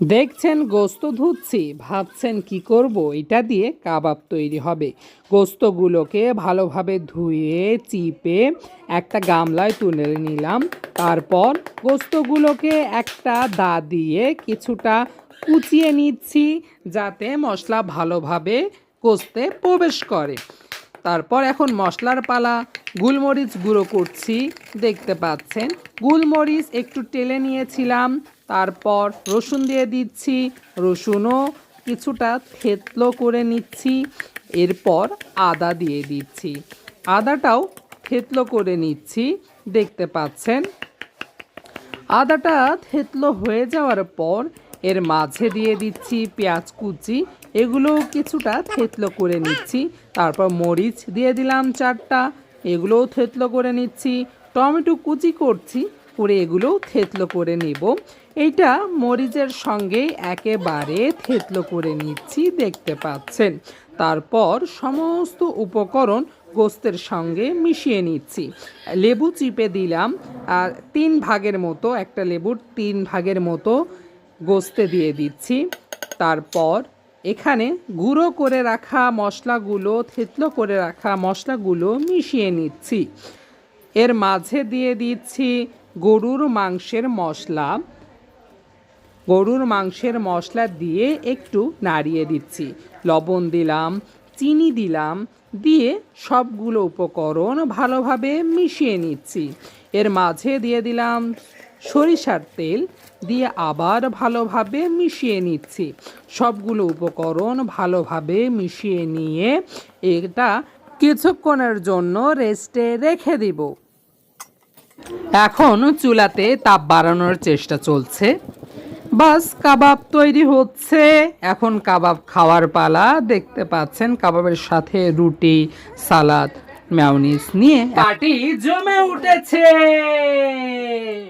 দেখছেন গোস্ত ধুচ্ছি, ভাবছেন কি করব, এটা দিয়ে কাবাব তৈরি হবে। গোস্তগুলোকে ভালোভাবে ধুয়ে চিপে একটা গামলায় তুলে নিলাম। তারপর গোস্তগুলোকে একটা দা দিয়ে কিছুটা কুচিয়ে নিচ্ছি, যাতে মশলা ভালোভাবে গোস্তে প্রবেশ করে। তারপর এখন মশলার পালা। গোলমরিচ গুঁড়ো করছি, দেখতে পাচ্ছেন। গোলমরিচ একটু টেলে নিয়েছিলাম। তারপর রসুন দিয়ে দিচ্ছি, রসুনও কিছুটা থেতলো করে নিচ্ছি। এরপর আদা দিয়ে দিচ্ছি, আদাটাও থেতলো করে নিচ্ছি, দেখতে পাচ্ছেন। আদাটা থেতলো হয়ে যাওয়ার পর এর মাঝে দিয়ে দিচ্ছি পেঁয়াজ কুচি, এগুলোও কিছুটা থেতলো করে নিচ্ছি। তারপর মরিচ দিয়ে দিলাম 4টা, এগুলোও থেতলো করে নিচ্ছি। টমেটো কুচি করছি, করে এগুলোও থেতলো করে নেব। এইটা মরিচের সঙ্গে একেবারে থেতলো করে নিচ্ছি, দেখতে পাচ্ছেন। তারপর সমস্ত উপকরণ গোস্তের সঙ্গে মিশিয়ে নিচ্ছি। লেবু চিপে দিলাম, আর 3 ভাগের মতো, একটা লেবুর 3 ভাগের মতো গোস্তে দিয়ে দিচ্ছি। তারপর এখানে গুঁড়ো করে রাখা মশলাগুলো, থেতলো করে রাখা মশলাগুলো মিশিয়ে নিচ্ছি। এর মাঝে দিয়ে দিচ্ছি গরুর মাংসের মশলা। গরুর মাংসের মশলা দিয়ে একটু নাড়িয়ে দিচ্ছি। লবণ দিলাম, চিনি দিলাম, দিয়ে সবগুলো উপকরণ ভালোভাবে মিশিয়ে নিচ্ছি। এর মাঝে দিয়ে দিলাম সরিষার তেল, দিয়ে আবার ভালোভাবে মিশিয়ে নিচ্ছি। সবগুলো উপকরণ ভালোভাবে মিশিয়ে নিয়ে এটা কিছুক্ষণের জন্য রেস্টে রেখে দিব। এখন চুলাতে তাপ বাড়ানোর চেষ্টা চলছে। বাস, কাবাব তৈরি হচ্ছে। এখন কাবাব খাওয়ার পালা, দেখতে পাচ্ছেন। কাবাবের সাথে রুটি, সালাদ, মেয়োনিজ নিয়ে পার্টি জমে উঠেছে।